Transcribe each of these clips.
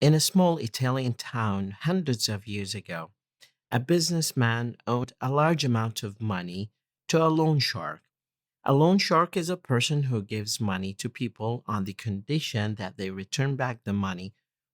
In a small Italian town hundreds of years ago, a businessman owed a large amount of money to a loan shark. A loan shark is a person who gives money to people on the condition that they return back the money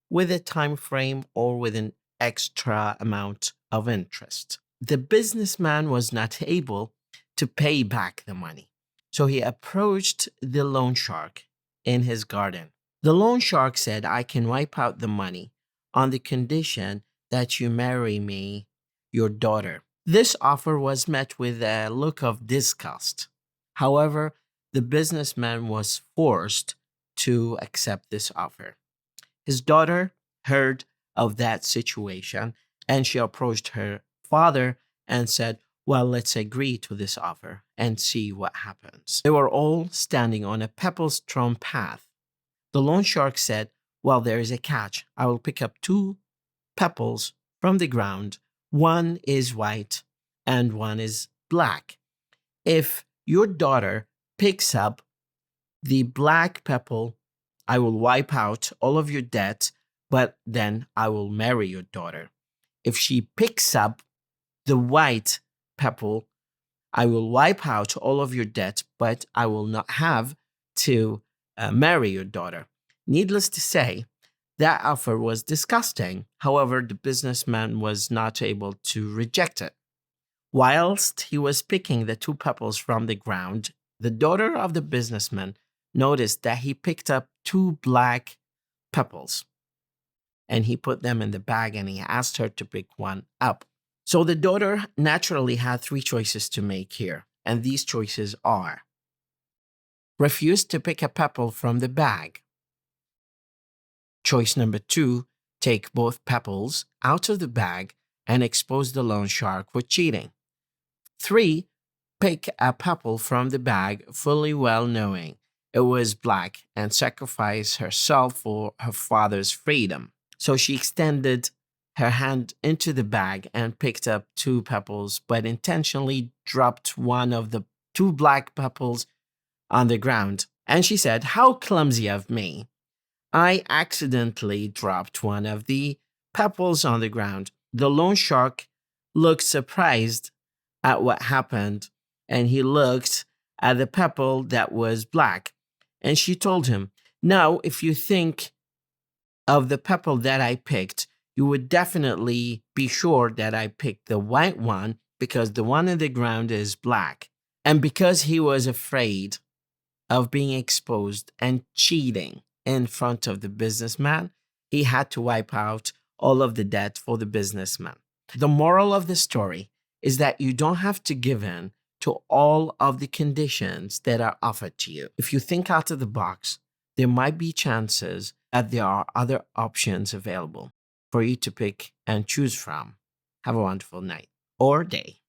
with a time frame or with an extra amount of interest. The businessman was not able to pay back the money, so he approached the loan shark in his garden. The loan shark said, "I can wipe out the money on the condition that you marry me, your daughter." This offer was met with a look of disgust. However, the businessman was forced to accept this offer. His daughter heard of that situation and she approached her father and said, "Well, let's agree to this offer and see what happens." They were all standing on a pebble-strewn path. The loan shark said, "Well, there is a catch. I will pick up 2 pebbles from the ground. One is white and one is black. If your daughter picks up the black pebble, I will wipe out all of your debt, but then I will marry your daughter. If she picks up the white pebble, I will wipe out all of your debt, but I will not have to marry your daughter." Needless to say, that offer was disgusting. However, the businessman was not able to reject it. Whilst he was picking the 2 pebbles from the ground, the daughter of the businessman noticed that he picked up 2 black pebbles and he put them in the bag and he asked her to pick one up. So the daughter naturally had 3 choices to make here, and these choices are: refuse to pick a pebble from the bag. Choice number 2, take both pebbles out of the bag and expose the loan shark for cheating. 3, pick a pebble from the bag fully well knowing it was black and sacrifice herself for her father's freedom. So she extended her hand into the bag and picked up 2 pebbles, but intentionally dropped one of the 2 black pebbles on the ground. And she said, "How clumsy of me. I accidentally dropped one of the pebbles on the ground." The loan shark looked surprised at what happened, and he looked at the pebble that was black. And she told him, "Now, if you think of the pebble that I picked, you would definitely be sure that I picked the white one because the one on the ground is black." And because he was afraid of being exposed and cheating in front of the businessman, he had to wipe out all of the debt for the businessman. The moral of the story is that you don't have to give in to all of the conditions that are offered to you. If you think out of the box, there might be chances that there are other options available for you to pick and choose from. Have a wonderful night or day.